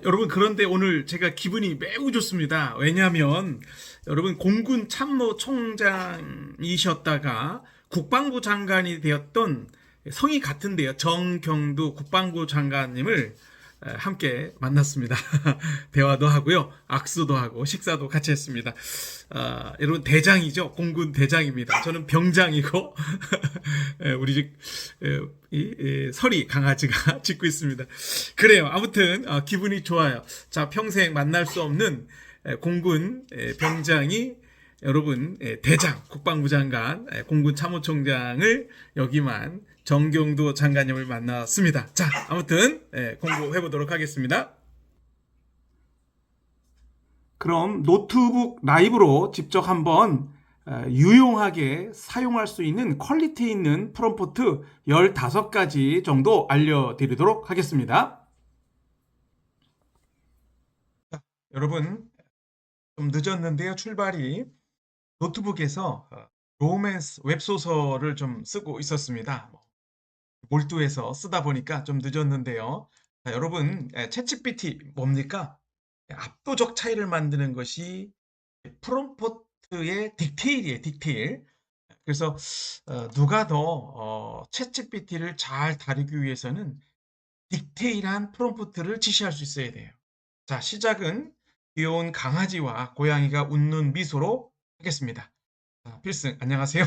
여러분, 그런데 오늘 제가 기분이 매우 좋습니다. 왜냐하면 여러분, 공군 참모총장이셨다가 국방부 장관이 되었던 성이 같은데요. 정경두 국방부 장관님을 함께 만났습니다. 대화도 하고요. 악수도 하고 식사도 같이 했습니다. 여러분, 대장이죠. 공군 대장입니다. 저는 병장이고 우리 집 설이 강아지가 짖고 있습니다. 그래요. 아무튼 기분이 좋아요. 자, 평생 만날 수 없는 공군 병장이 여러분 대장, 국방부 장관, 공군 참모총장을 여기만 정경두 장관님을 만났습니다. 자, 아무튼 공부해 보도록 하겠습니다. 그럼 노트북 라이브로 직접 한번 유용하게 사용할 수 있는 퀄리티 있는 프롬프트 15가지 정도 알려드리도록 하겠습니다. 자, 여러분, 좀 늦었는데요. 출발이 노트북에서 로맨스 웹소설을 좀 쓰고 있었습니다. 몰두해서 쓰다 보니까 좀 늦었는데요. 자, 여러분, 챗GPT 뭡니까? 압도적 차이를 만드는 것이 프롬프트의 디테일이에요, 디테일. 그래서 누가 더 챗GPT를 잘 다루기 위해서는 디테일한 프롬프트를 지시할 수 있어야 돼요. 자, 시작은 귀여운 강아지와 고양이가 웃는 미소로 하겠습니다. 자, 필승, 안녕하세요.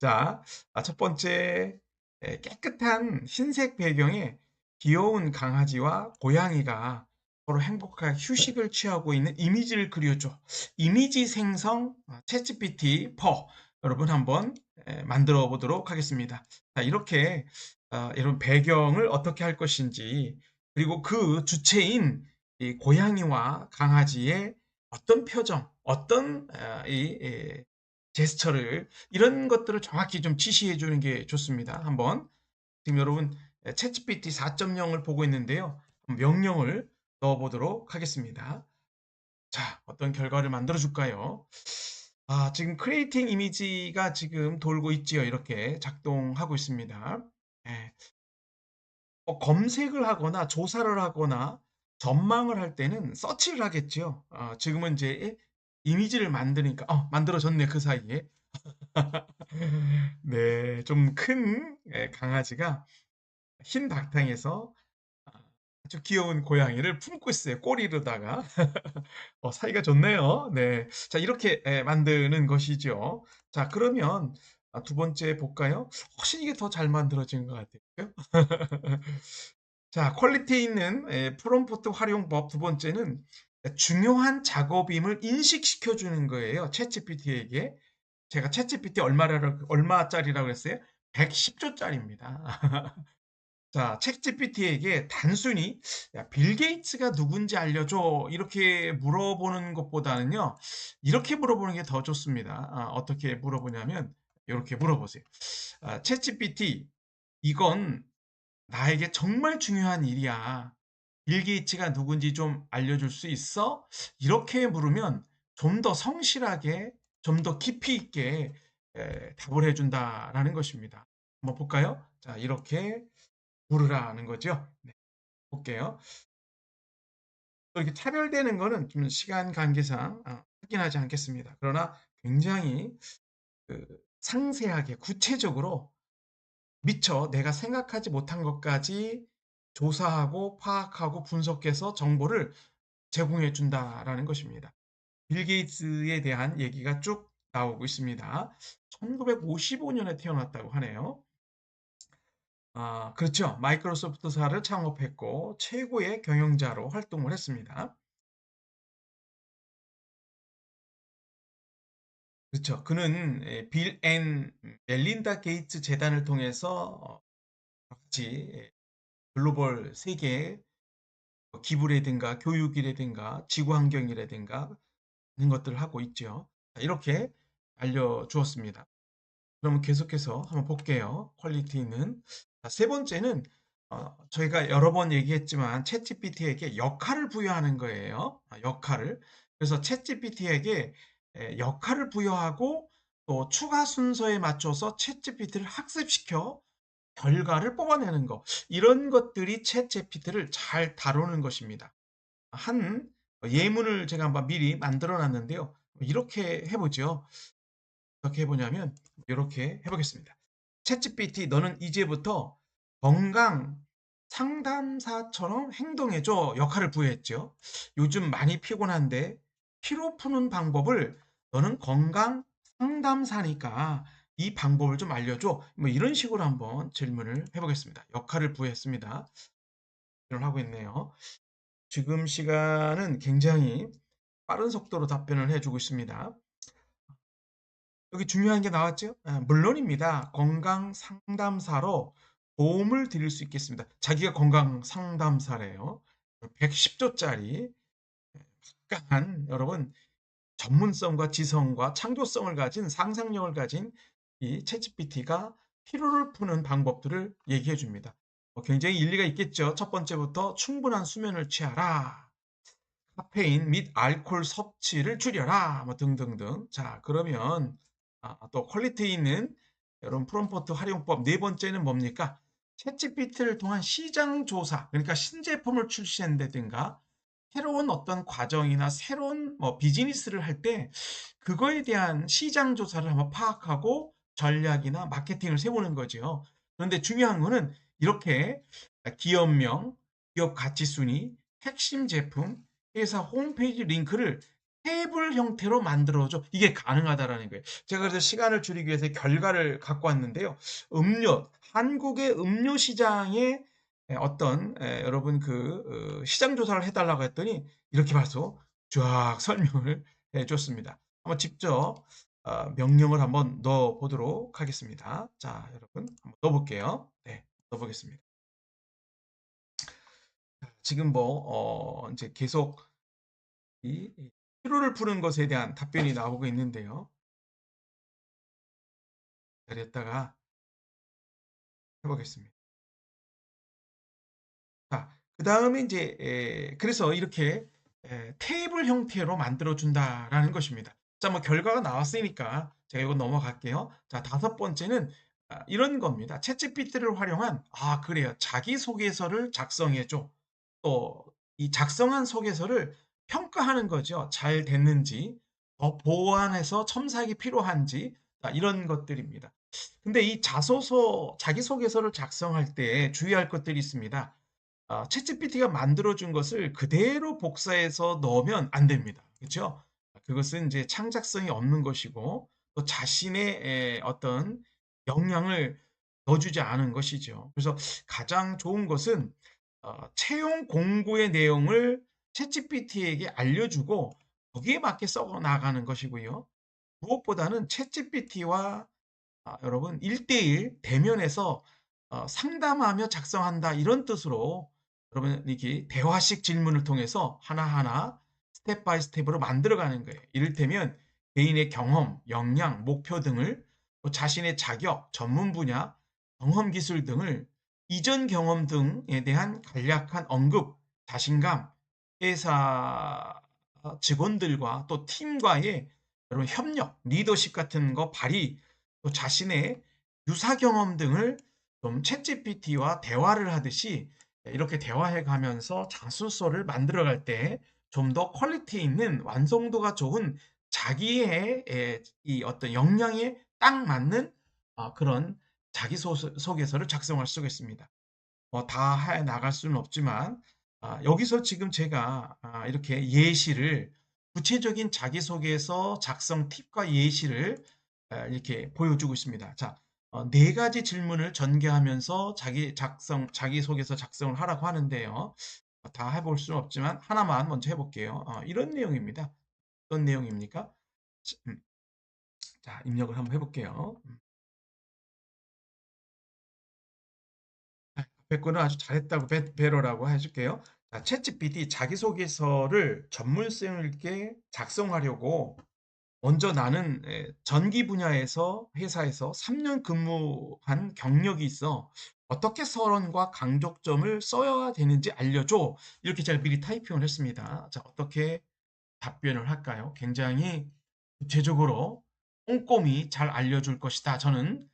자, 첫 번째, 깨끗한 흰색 배경에 귀여운 강아지와 고양이가 서로 행복하게 휴식을 취하고 있는 이미지를 그려줘. 이미지 생성 챗GPT 퍼 여러분 한번 만들어 보도록 하겠습니다. 자, 이렇게 이런 배경을 어떻게 할 것인지, 그리고 그 주체인 이 고양이와 강아지의 어떤 표정, 어떤 제스처를, 이런 것들을 정확히 좀 지시해 주는 게 좋습니다. 한번 지금 여러분 챗GPT 4.0을 보고 있는데요. 명령을 넣어 보도록 하겠습니다. 자, 어떤 결과를 만들어 줄까요? 지금 크리에이팅 이미지가 지금 돌고 있지요. 이렇게 작동하고 있습니다. 예. 검색을 하거나 조사를 하거나 전망을 할 때는 서치를 하겠죠. 지금은 이제 이미지를 만드니까 만들어졌네, 그 사이에. 네, 좀 큰 강아지가 흰 바탕에서 아주 귀여운 고양이를 품고 있어요. 꼬리로다가. 사이가 좋네요. 네. 자, 이렇게 만드는 것이죠. 자, 그러면 두 번째 볼까요? 훨씬 이게 더 잘 만들어진 것 같아요. 자, 퀄리티 있는 프롬프트 활용법 두 번째는 중요한 작업임을 인식시켜 주는 거예요. 챗GPT에게. 제가 챗GPT 얼마짜리라고 했어요? 110조짜리입니다. 자, 챗GPT에게 단순히 야, 빌 게이츠가 누군지 알려줘 이렇게 물어보는 것보다는요, 이렇게 물어보는 게 더 좋습니다. 어떻게 물어보냐면 이렇게 물어보세요. 챗GPT, 이건 나에게 정말 중요한 일이야. 빌 게이츠가 누군지 좀 알려줄 수 있어? 이렇게 물으면 좀 더 성실하게, 좀 더 깊이 있게 답을 해준다라는 것입니다. 한번 볼까요? 자, 이렇게 물으라는 거죠. 네, 볼게요. 또 이렇게 차별되는 거는 좀 시간 관계상 확인하지 않겠습니다. 그러나 굉장히 그 상세하게 구체적으로 미처 내가 생각하지 못한 것까지 조사하고 파악하고 분석해서 정보를 제공해 준다라는 것입니다. 빌 게이츠에 대한 얘기가 쭉 나오고 있습니다. 1955년에 태어났다고 하네요. 그렇죠. 마이크로소프트사를 창업했고 최고의 경영자로 활동을 했습니다. 그렇죠. 그는 빌 앤 멜린다 게이츠 재단을 통해서 같이 글로벌 세계에 기부라든가 교육이라든가 지구 환경이라든가 이런 것들을 하고 있죠. 이렇게 알려주었습니다. 그러면 계속해서 한번 볼게요. 퀄리티는. 세 번째는 저희가 여러 번 얘기했지만 챗GPT에게 역할을 부여하는 거예요. 역할을. 그래서 챗GPT에게 역할을 부여하고 또 추가 순서에 맞춰서 챗GPT를 학습시켜 결과를 뽑아내는 거. 이런 것들이 챗GPT를 잘 다루는 것입니다. 한 예문을 제가 한번 미리 만들어 놨는데요. 이렇게 해보죠. 어떻게 해보냐면 이렇게 해보겠습니다. 챗GPT 너는 이제부터 건강 상담사처럼 행동해줘 역할을 부여했죠. 요즘 많이 피곤한데 피로 푸는 방법을 너는 건강 상담사니까 이 방법을 좀 알려줘. 뭐 이런 식으로 한번 질문을 해보겠습니다. 역할을 부여했습니다. 이런 하고 있네요. 지금 시간은 굉장히 빠른 속도로 답변을 해주고 있습니다. 여기 중요한 게 나왔죠? 물론입니다. 건강 상담사로 도움을 드릴 수 있겠습니다. 자기가 건강 상담사래요. 110조짜리 약간 여러분 전문성과 지성과 창조성을 가진 상상력을 가진 이 챗GPT가 피로를 푸는 방법들을 얘기해 줍니다. 굉장히 일리가 있겠죠. 첫 번째부터 충분한 수면을 취하라. 카페인 및 알코올 섭취를 줄여라. 뭐 등등등. 자, 그러면 또 퀄리티 있는 여러분 프롬프트 활용법 네 번째는 뭡니까? 챗GPT를 통한 시장 조사, 그러니까 신제품을 출시한다든가 새로운 어떤 과정이나 새로운 뭐 비즈니스를 할 때 그거에 대한 시장 조사를 한번 파악하고 전략이나 마케팅을 세우는 거죠. 그런데 중요한 거는 이렇게 기업명, 기업 가치 순위, 핵심 제품, 회사 홈페이지 링크를 테이블 형태로 만들어줘. 이게 가능하다라는 거예요. 제가 그래서 시간을 줄이기 위해서 결과를 갖고 왔는데요. 한국의 음료 시장의 어떤 여러분 그 시장 조사를 해달라고 했더니 이렇게 봐서 쫙 설명을 해줬습니다. 한번 직접 명령을 한번 넣어 보도록 하겠습니다. 자, 여러분 한번 넣어 볼게요. 네, 넣어 보겠습니다. 지금 뭐 이제 계속 이 피로를 푸는 것에 대한 답변이 나오고 있는데요. 기다렸다가 해보겠습니다. 자, 그 다음에 이제 그래서 이렇게 테이블 형태로 만들어 준다라는 것입니다. 자, 뭐 결과가 나왔으니까 제가 이거 넘어갈게요. 자, 다섯 번째는 이런 겁니다. 챗GPT를 활용한 그래요. 자기소개서를 작성해 줘. 또 이 작성한 소개서를 평가하는 거죠. 잘 됐는지, 더 보완해서 첨삭이 필요한지 이런 것들입니다. 근데 이 자기소개서를 작성할 때 주의할 것들이 있습니다. 챗GPT가 만들어준 것을 그대로 복사해서 넣으면 안 됩니다. 그렇죠? 그것은 이제 창작성이 없는 것이고 또 자신의 어떤 역량을 넣어주지 않은 것이죠. 그래서 가장 좋은 것은 채용 공고의 내용을 챗GPT에게 알려주고 거기에 맞게 써 나가는 것이고요. 무엇보다는 챗GPT와 여러분 1대1 대면에서 상담하며 작성한다 이런 뜻으로 여러분 이렇게 대화식 질문을 통해서 하나하나 스텝 바이 스텝으로 만들어가는 거예요. 이를테면 개인의 경험, 역량, 목표 등을 또 자신의 자격, 전문 분야, 경험 기술 등을 이전 경험 등에 대한 간략한 언급, 자신감, 회사 직원들과 또 팀과의 여러분 협력, 리더십 같은 거 발휘, 또 자신의 유사 경험 등을 좀 챗GPT와 대화를 하듯이 이렇게 대화해 가면서 자소서를 만들어 갈 때 좀 더 퀄리티 있는 완성도가 좋은 자기의 이 어떤 역량에 딱 맞는 그런 자기소개서를 작성할 수가 있습니다. 다 해 나갈 수는 없지만 여기서 지금 제가 이렇게 예시를 구체적인 자기소개서 작성 팁과 예시를 이렇게 보여주고 있습니다. 자, 네 가지 질문을 전개하면서 자기소개서 작성을 하라고 하는데요. 다 해볼 수는 없지만 하나만 먼저 해볼게요. 이런 내용입니다. 어떤 내용입니까? 음, 자, 입력을 한번 해볼게요. 백구는 아주 잘했다고 배로라고 해줄게요. 자, 챗GPT 자기소개서를 전문성 있게 작성하려고 먼저 나는 전기 분야에서 회사에서 3년 근무한 경력이 있어 어떻게 서론과 강조점을 써야 되는지 알려줘. 이렇게 제가 미리 타이핑을 했습니다. 자, 어떻게 답변을 할까요? 굉장히 구체적으로 꼼꼼히 잘 알려줄 것이다. 저는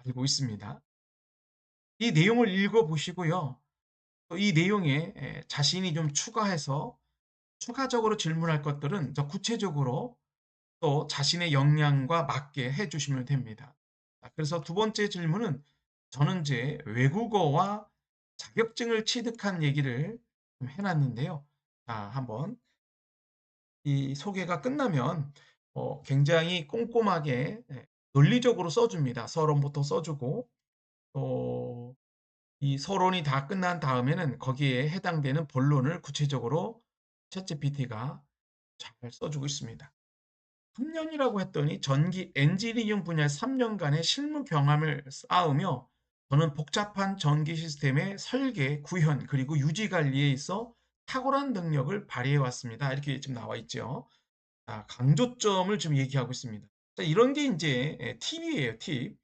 알고 있습니다. 이 내용을 읽어보시고요. 이 내용에 자신이 좀 추가해서 추가적으로 질문할 것들은 더 구체적으로 또 자신의 역량과 맞게 해 주시면 됩니다. 그래서 두 번째 질문은 저는 이제 외국어와 자격증을 취득한 얘기를 좀 해 놨는데요. 자, 한번 이 소개가 끝나면 굉장히 꼼꼼하게 논리적으로 써 줍니다. 서론부터 써 주고 또 이 서론이 다 끝난 다음에는 거기에 해당되는 본론을 구체적으로 챗GPT가 잘 써 주고 있습니다. 3년이라고 했더니 전기 엔지니어링 분야에 3년간의 실무 경험을 쌓으며 저는 복잡한 전기 시스템의 설계, 구현, 그리고 유지 관리에 있어 탁월한 능력을 발휘해 왔습니다. 이렇게 지금 나와 있죠. 강조점을 좀 얘기하고 있습니다. 자, 이런 게 이제 팁이에요, 팁.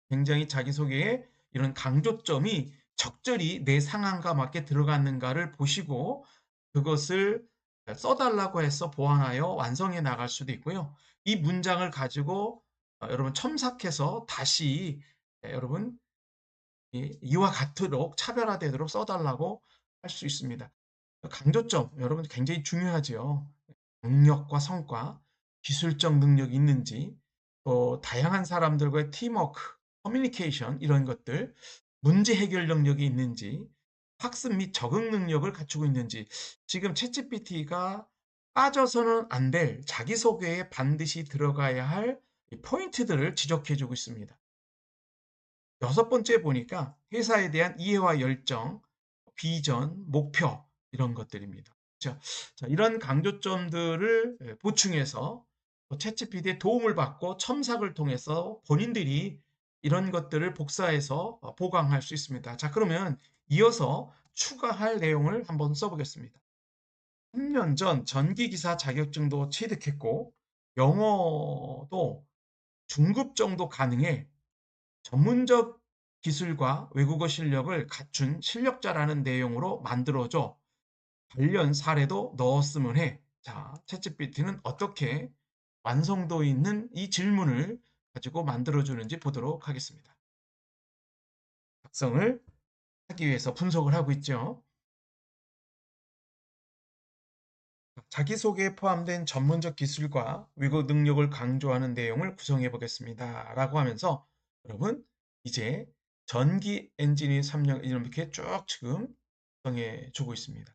굉장히 자기소개에 이런 강조점이 적절히 내 상황과 맞게 들어갔는가를 보시고 그것을 써달라고 해서 보완하여 완성해 나갈 수도 있고요. 이 문장을 가지고 여러분 첨삭해서 다시 여러분 이와 같도록 차별화되도록 써달라고 할 수 있습니다. 강조점 여러분 굉장히 중요하죠. 능력과 성과, 기술적 능력이 있는지, 또 다양한 사람들과의 팀워크, 커뮤니케이션 이런 것들, 문제 해결 능력이 있는지, 학습 및 적응 능력을 갖추고 있는지, 지금 챗GPT가 빠져서는 안 될 자기소개에 반드시 들어가야 할 포인트들을 지적해 주고 있습니다. 여섯 번째 보니까 회사에 대한 이해와 열정, 비전, 목표 이런 것들입니다. 자, 이런 강조점들을 보충해서 챗GPT의 도움을 받고 첨삭을 통해서 본인들이 이런 것들을 복사해서 보강할 수 있습니다. 자, 그러면 이어서 추가할 내용을 한번 써보겠습니다. 3년 전 전기기사 자격증도 취득했고 영어도 중급 정도 가능해 전문적 기술과 외국어 실력을 갖춘 실력자라는 내용으로 만들어줘 관련 사례도 넣었으면 해. 자, 챗GPT는 어떻게 완성도 있는 이 질문을 가지고 만들어주는지 보도록 하겠습니다. 작성을 하기 위해서 분석을 하고 있죠. 자기소개에 포함된 전문적 기술과 외국 능력을 강조하는 내용을 구성해 보겠습니다. 라고 하면서 여러분 이제 전기 엔지니어 3년 이렇게 쭉 지금 작성해 주고 있습니다.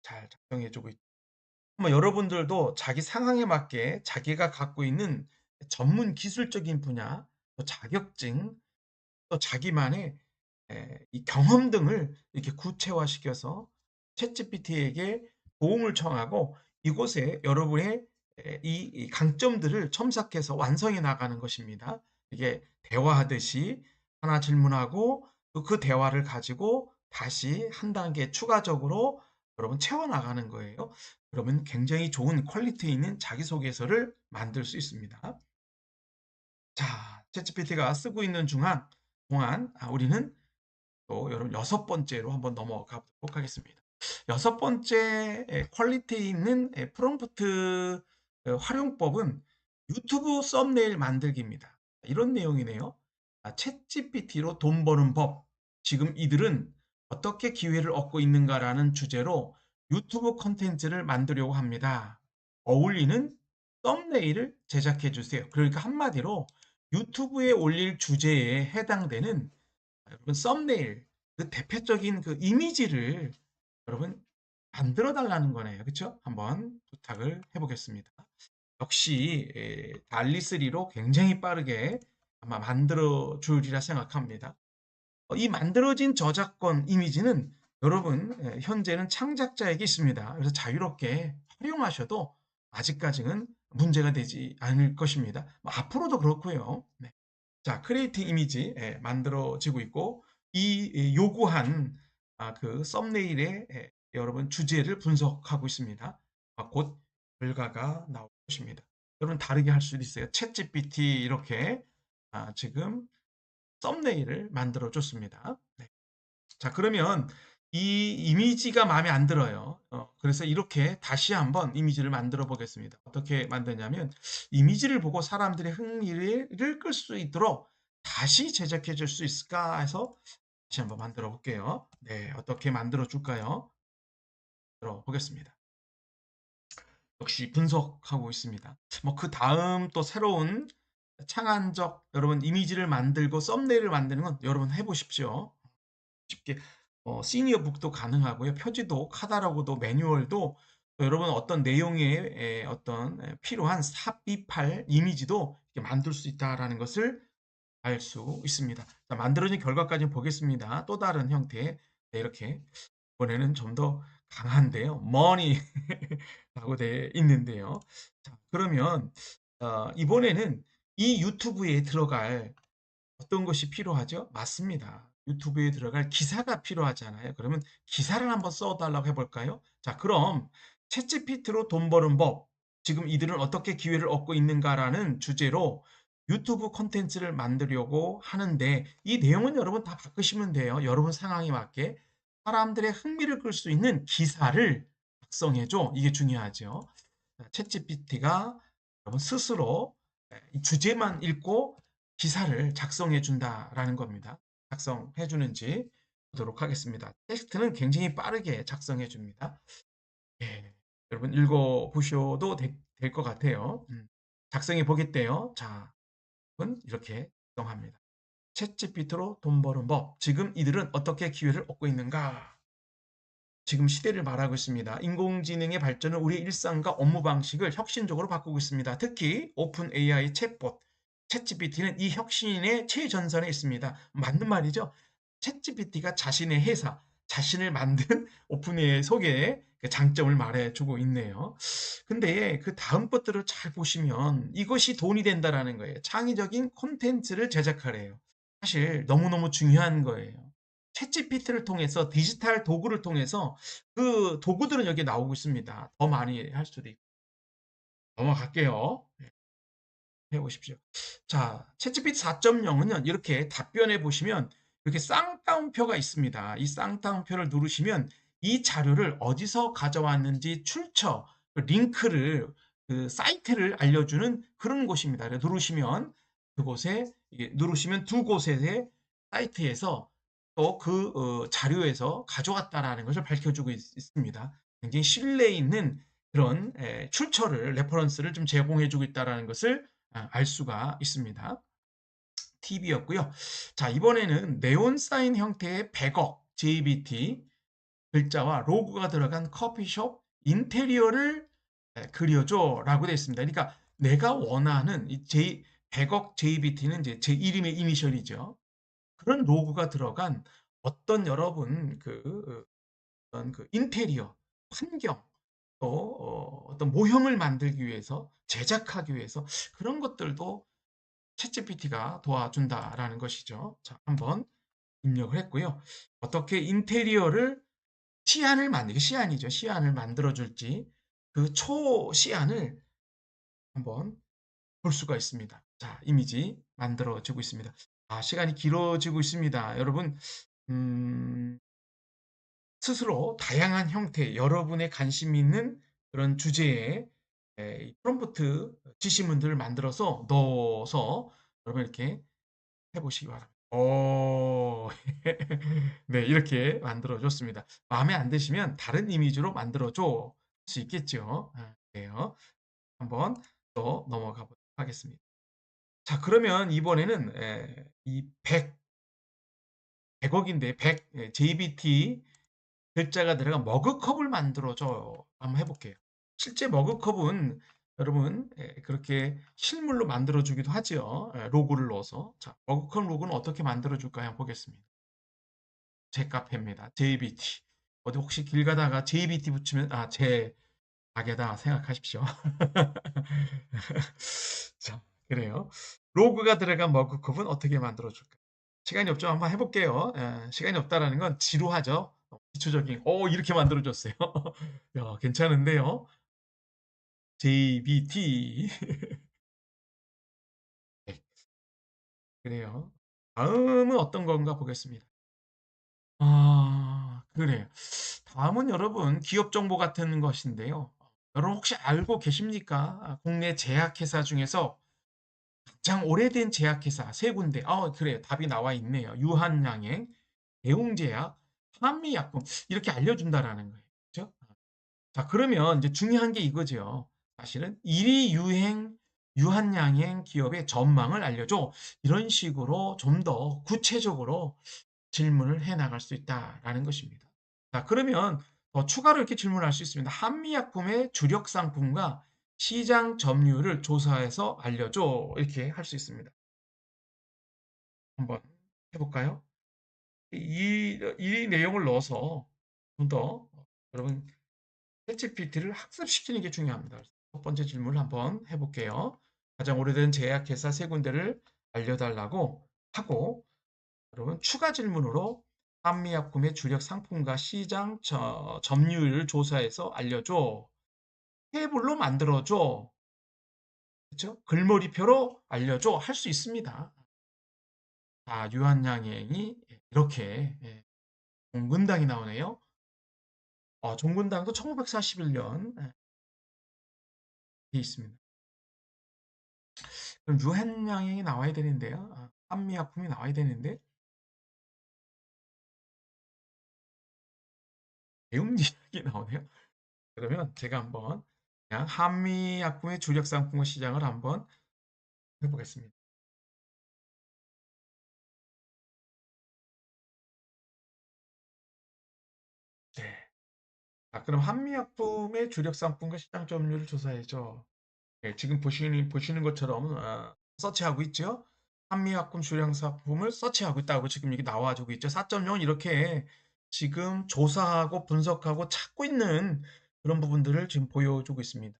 잘 작성해 주고 있죠. 한번 여러분들도 자기 상황에 맞게 자기가 갖고 있는 전문 기술적인 분야, 또 자격증, 또 자기만의 이 경험 등을 이렇게 구체화시켜서 챗GPT에게 도움을 청하고 이곳에 여러분의 이 강점들을 첨삭해서 완성해 나가는 것입니다. 이게 대화하듯이 하나 질문하고 또 그 대화를 가지고 다시 한 단계 추가적으로 여러분 채워나가는 거예요. 그러면 굉장히 좋은 퀄리티 있는 자기소개서를 만들 수 있습니다. 자, 챗GPT가 쓰고 있는 동안 우리는 또 여러분 여섯 번째로 한번 넘어가 보도록 하겠습니다. 여섯 번째 퀄리티 있는 프롬프트 활용법은 유튜브 썸네일 만들기입니다. 이런 내용이네요. 챗GPT로 돈 버는 법. 지금 이들은 어떻게 기회를 얻고 있는가라는 주제로 유튜브 콘텐츠를 만들려고 합니다. 어울리는 썸네일을 제작해 주세요. 그러니까 한마디로 유튜브에 올릴 주제에 해당되는 여러분 썸네일 그 대표적인 그 이미지를 여러분 만들어 달라는 거네요. 그렇죠? 한번 부탁을 해보겠습니다. 역시 달리3로 굉장히 빠르게 아마 만들어 주리라 생각합니다. 이 만들어진 저작권 이미지는 여러분 현재는 창작자에게 있습니다. 그래서 자유롭게 활용하셔도 아직까지는 문제가 되지 않을 것입니다. 뭐 앞으로도 그렇고요. 네. 자, 크리에이팅 이미지 만들어지고 있고 이 요구한 그 썸네일의 여러분 주제를 분석하고 있습니다. 곧 결과가 나올 것입니다. 여러분 다르게 할 수도 있어요. 챗GPT 이렇게 지금 썸네일을 만들어 줬습니다. 네. 자, 그러면 이 이미지가 마음에 안 들어요. 그래서 이렇게 다시 한번 이미지를 만들어 보겠습니다. 어떻게 만드냐면 이미지를 보고 사람들의 흥미를 끌 수 있도록 다시 제작해 줄 수 있을까 해서 다시 한번 만들어 볼게요. 네, 어떻게 만들어 줄까요? 들어 보겠습니다. 역시 분석하고 있습니다. 뭐 그다음 또 새로운 창안적 여러분 이미지를 만들고 썸네일을 만드는 건 여러분 해 보십시오. 쉽게 시니어 북도 가능하고요. 표지도 카탈로그도 매뉴얼도 또 여러분 어떤 내용의 어떤 필요한 삽입할 이미지도 이렇게 만들 수 있다라는 것을 알 수 있습니다. 자, 만들어진 결과까지 보겠습니다. 또 다른 형태. 네, 이렇게 이번에는 좀 더 강한데요. money라고 돼 있는데요. 자, 그러면 이번에는 이 유튜브에 들어갈 어떤 것이 필요하죠? 맞습니다. 유튜브에 들어갈 기사가 필요하잖아요. 그러면 기사를 한번 써달라고 해볼까요? 자, 그럼 챗GPT로 돈 버는 법, 지금 이들은 어떻게 기회를 얻고 있는가라는 주제로 유튜브 콘텐츠를 만들려고 하는데 이 내용은 여러분 다 바꾸시면 돼요. 여러분 상황에 맞게 사람들의 흥미를 끌 수 있는 기사를 작성해줘. 이게 중요하죠. 챗GPT가 여러분 스스로 이 주제만 읽고 기사를 작성해 준다라는 겁니다. 작성해 주는지 보도록 하겠습니다. 텍스트는 굉장히 빠르게 작성해 줍니다. 예, 여러분 읽어 보셔도 될 것 같아요. 작성해 보겠대요. 자, 여러분 이렇게 작성합니다. 챗GPT로 돈 버는 법. 지금 이들은 어떻게 기회를 얻고 있는가? 지금 시대를 말하고 있습니다. 인공지능의 발전은 우리의 일상과 업무 방식을 혁신적으로 바꾸고 있습니다. 특히 오픈 AI 챗봇, 챗GPT는 이 혁신의 최전선에 있습니다. 맞는 말이죠. 챗GPT가 자신의 회사, 자신을 만든 오픈 AI 속에 그 장점을 말해주고 있네요. 근데 그 다음 것들을 잘 보시면 이것이 돈이 된다라는 거예요. 창의적인 콘텐츠를 제작하래요. 사실 너무너무 중요한 거예요. 챗GPT를 통해서 디지털 도구를 통해서 그 도구들은 여기 나오고 있습니다. 더 많이 할 수도 있고. 넘어갈게요. 해보십시오. 자, 챗GPT 4.0은 이렇게 답변해 보시면 이렇게 쌍따옴표가 있습니다. 이 쌍따옴표를 누르시면 이 자료를 어디서 가져왔는지 출처, 그 링크를 그 사이트를 알려주는 그런 곳입니다. 누르시면 그곳에 누르시면 두 곳의 사이트에서 또 그 자료에서 가져왔다라는 것을 밝혀주고 있습니다. 굉장히 신뢰 있는 그런 출처를 레퍼런스를 좀 제공해주고 있다라는 것을 알 수가 있습니다. 팁이었고요. 자, 이번에는 네온 사인 형태의 100억 JBT 글자와 로고가 들어간 커피숍 인테리어를 그려줘 라고 되어 있습니다. 그러니까 내가 원하는 이 100억 JBT는 이제 제 이름의 이니셜이죠. 그런 로고가 들어간 어떤 여러분 어떤 그 인테리어, 환경, 또 어떤 모형을 만들기 위해서 제작하기 위해서 그런 것들도 챗GPT가 도와준다라는 것이죠. 자, 한번 입력을 했고요. 어떻게 인테리어를 시안이죠. 시안을 만들어줄지 그 초시안을 한번 볼 수가 있습니다. 자, 이미지 만들어지고 있습니다. 아, 시간이 길어지고 있습니다. 여러분, 음, 스스로 다양한 형태, 여러분의 관심 있는 그런 주제의 프롬프트 지시문들을 만들어서 넣어서 여러분 이렇게 해보시기 바랍니다. 네, 이렇게 만들어줬습니다. 마음에 안 드시면 다른 이미지로 만들어줘 수 있겠죠. 그래요. 한번 또 넘어가 보도록 하겠습니다. 자, 그러면 이번에는 이 100억인데 100 JBT 글자가 들어간 머그컵을 만들어줘. 한번 해볼게요. 실제 머그컵은 여러분 그렇게 실물로 만들어주기도 하죠. 로고를 넣어서. 자, 머그컵 로고는 어떻게 만들어줄까 한번 보겠습니다. 제 카페입니다. JBT. 어디 혹시 길 가다가 JBT 붙이면 제 가게다 생각하십시오. 자, 그래요. 로고가 들어간 머그컵은 어떻게 만들어줄까? 시간이 없죠. 한번 해볼게요. 시간이 없다라는 건 지루하죠. 기초적인, 이렇게 만들어줬어요. 야, 괜찮은데요. JBT. 네, 그래요. 다음은 어떤 건가 보겠습니다. 그래요. 다음은 여러분 기업 정보 같은 것인데요. 여러분 혹시 알고 계십니까? 국내 제약회사 중에서 가장 오래된 제약회사 세 군데. 그래요. 답이 나와 있네요. 유한양행, 대웅제약, 한미약품 이렇게 알려준다라는 거예요. 그죠? 자, 그러면 이제 중요한 게 이거죠. 사실은 일이 유행, 유한양행 기업의 전망을 알려줘. 이런 식으로 좀 더 구체적으로 질문을 해 나갈 수 있다라는 것입니다. 자, 그러면 더 추가로 이렇게 질문할 수 있습니다. 한미약품의 주력 상품과 시장 점유율을 조사해서 알려줘. 이렇게 할 수 있습니다. 한번 해볼까요? 이 내용을 넣어서 좀 더 여러분 챗GPT를 학습시키는 게 중요합니다. 첫 번째 질문을 한번 해볼게요. 가장 오래된 제약회사 세 군데를 알려달라고 하고 여러분 추가 질문으로 한미약품의 주력 상품과 시장 점유율을 조사해서 알려줘. 테이블로 만들어줘. 그렇죠? 글머리표로 알려줘. 할 수 있습니다. 자, 유한양행이 이렇게 종근당이 나오네요. 종근당도 1941년 돼 있습니다. 그럼 유한양행이 나와야 되는데요. 한미약품이 나와야 되는데 배움리학이 나오네요. 그러면 제가 한번 그냥 한미약품의 주력 상품과 시장을 한번 해보겠습니다. 네. 그럼 한미약품의 주력 상품과 시장 점유율을 조사해줘. 네, 지금 보시는 것처럼 서치하고 있죠. 한미약품 주력 상품을 서치하고 있다고 지금 이게 나와주고 있죠. 4.0 이렇게 지금 조사하고 분석하고 찾고 있는 그런 부분들을 지금 보여주고 있습니다.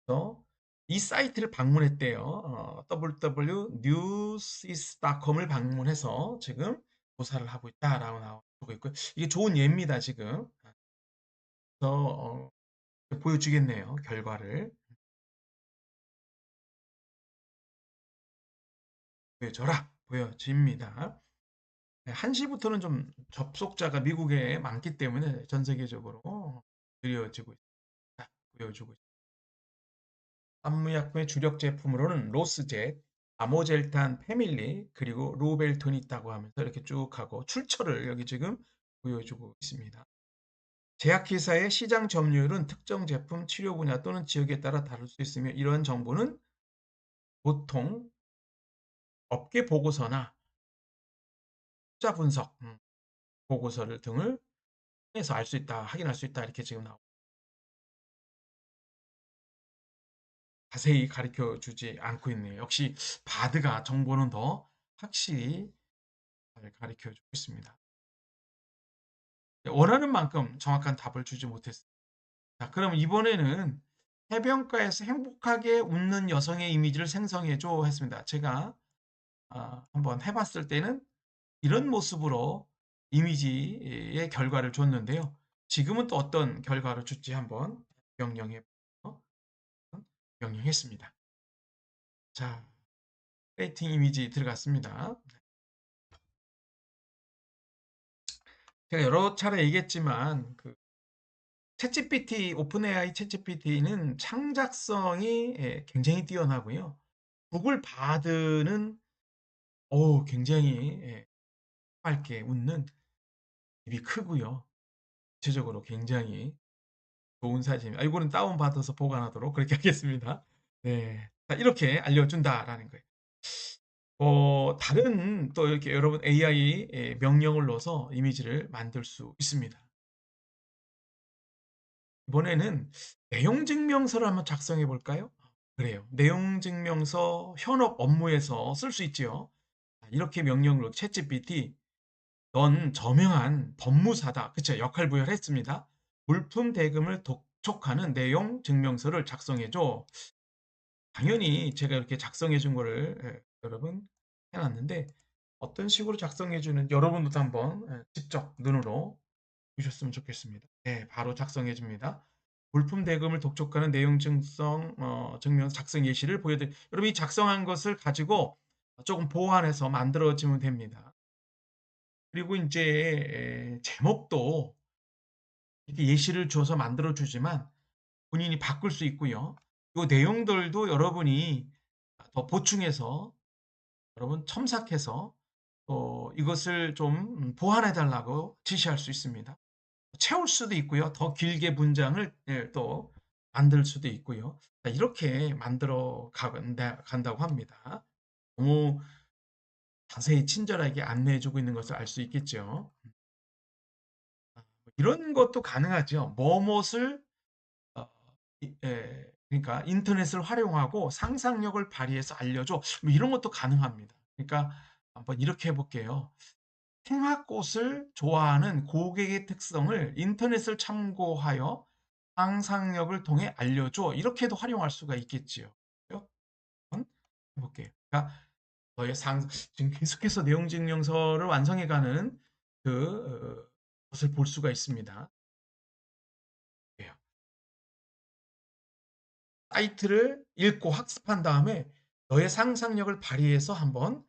그래서 이 사이트를 방문했대요. www.newsys.com을 방문해서 지금 조사를 하고 있다라고 나오고 있고요. 이게 좋은 예입니다, 지금. 그래서 보여주겠네요, 결과를. 보여줘라, 보여집니다. 1시부터는 좀 접속자가 미국에 많기 때문에 전 세계적으로 느려지고 있다. 보여주고 있다. 한의약품의 주력 제품으로는 로스젯, 아모젤탄 패밀리, 그리고 로벨톤이 있다고 하면서 이렇게 쭉 하고 출처를 여기 지금 보여주고 있습니다. 제약회사의 시장 점유율은 특정 제품, 치료 분야 또는 지역에 따라 다를 수 있으며 이러한 정보는 보통 업계 보고서나 숫자 분석 보고서를 등을 통해서 알 수 있다, 확인할 수 있다 이렇게 지금 나오고 자세히 가르쳐 주지 않고 있네요. 역시 바드가 정보는 더 확실히 잘 가르쳐 주고 있습니다. 원하는 만큼 정확한 답을 주지 못했어요. 자, 그럼 이번에는 해변가에서 행복하게 웃는 여성의 이미지를 생성해줘 했습니다. 제가 한번 해봤을 때는 이런 모습으로 이미지의 결과를 줬는데요. 지금은 또 어떤 결과를 줄지 한번 명령해 명령했습니다. 자, 레이팅 이미지 들어갔습니다. 제가 여러 차례 얘기했지만 그 챗GPT 오픈AI 챗GPT는 창작성이 굉장히 뛰어나고요. 구글 바드는 굉장히 밝게 웃는 입이 크고요. 구체적으로 굉장히 좋은 사진. 이거는 다운받아서 보관하도록 그렇게 하겠습니다. 네. 자, 이렇게 알려준다라는 거예요. 다른 또 이렇게 여러분 AI 명령을 넣어서 이미지를 만들 수 있습니다. 이번에는 내용 증명서를 한번 작성해 볼까요? 그래요. 내용 증명서 현업 업무에서 쓸 수 있지요. 이렇게 명령으로 챗GPT 넌 저명한 법무사다. 그쵸? 역할 부여를 했습니다. 물품 대금을 독촉하는 내용 증명서를 작성해 줘. 당연히 제가 이렇게 작성해 준 거를 여러분 해놨는데 어떤 식으로 작성해 주는 여러분도 한번 직접 눈으로 보셨으면 좋겠습니다. 네, 바로 작성해 줍니다. 물품 대금을 독촉하는 내용 증명 작성 예시를 보여드릴. 여러분 이 작성한 것을 가지고 조금 보완해서 만들어지면 됩니다. 그리고 이제 제목도 이렇게 예시를 줘서 만들어 주지만 본인이 바꿀 수 있고요. 이 내용들도 여러분이 더 보충해서 여러분 첨삭해서 이것을 좀 보완해 달라고 지시할 수 있습니다. 채울 수도 있고요. 더 길게 문장을 예, 또 만들 수도 있고요. 자, 이렇게 만들어 간다고 합니다. 너무 자세히 친절하게 안내해 주고 있는 것을 알 수 있겠죠. 이런 것도 가능하죠. 뭐뭇을 어, 그러니까 인터넷을 활용하고 상상력을 발휘해서 알려줘. 뭐 이런 것도 가능합니다. 그러니까 한번 이렇게 해볼게요. 생화꽃을 좋아하는 고객의 특성을 인터넷을 참고하여 상상력을 통해 알려줘. 이렇게도 활용할 수가 있겠지요. 한번 해볼게요. 그러니까 너의 지금 계속해서 내용 증명서를 완성해가는 것을 볼 수가 있습니다. 사이트를 읽고 학습한 다음에 너의 상상력을 발휘해서 한번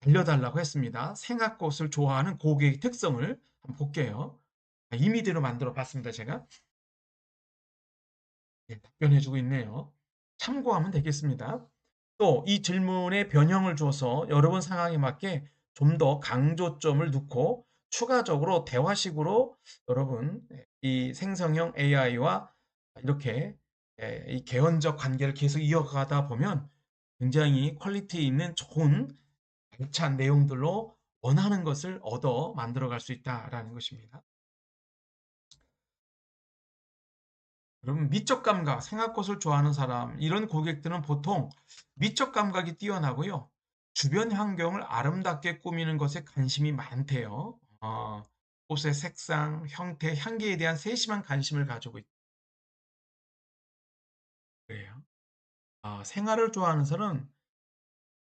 알려달라고 했습니다. 생화꽃을 좋아하는 고객의 특성을 한번 볼게요. 이미지로 만들어 봤습니다, 제가. 예, 답변해주고 있네요. 참고하면 되겠습니다. 또 이 질문에 변형을 줘서 여러분 상황에 맞게 좀 더 강조점을 넣고 추가적으로 대화식으로 여러분 이 생성형 AI와 이렇게 이 개연적 관계를 계속 이어가다 보면 굉장히 퀄리티 있는 좋은 알찬 내용들로 원하는 것을 얻어 만들어 갈 수 있다라는 것입니다. 여러분 미적 감각, 생활꽃을 좋아하는 사람 이런 고객들은 보통 미적 감각이 뛰어나고요. 주변 환경을 아름답게 꾸미는 것에 관심이 많대요. 꽃의 색상, 형태, 향기에 대한 세심한 관심을 가지고 있대요. 생활을 좋아하는 사람은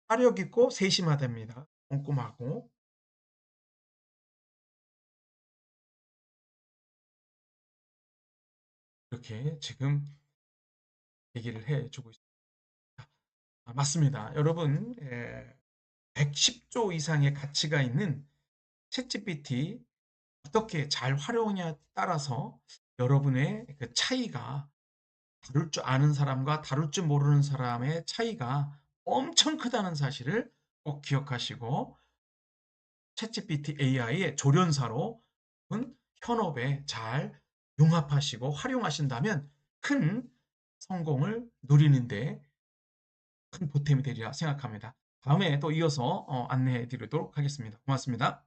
화력 있고 세심하답니다. 꼼꼼하고 이렇게 지금 얘기를 해주고 있습니다. 맞습니다. 여러분 110조 이상의 가치가 있는 챗GPT 어떻게 잘 활용하냐에 따라서 여러분의 그 차이가 다룰 줄 아는 사람과 다룰 줄 모르는 사람의 차이가 엄청 크다는 사실을 꼭 기억하시고 챗GPT AI의 조련사로 현업에 잘 융합하시고 활용하신다면 큰 성공을 누리는데 큰 보탬이 되리라 생각합니다. 다음에 또 이어서 안내해 드리도록 하겠습니다. 고맙습니다.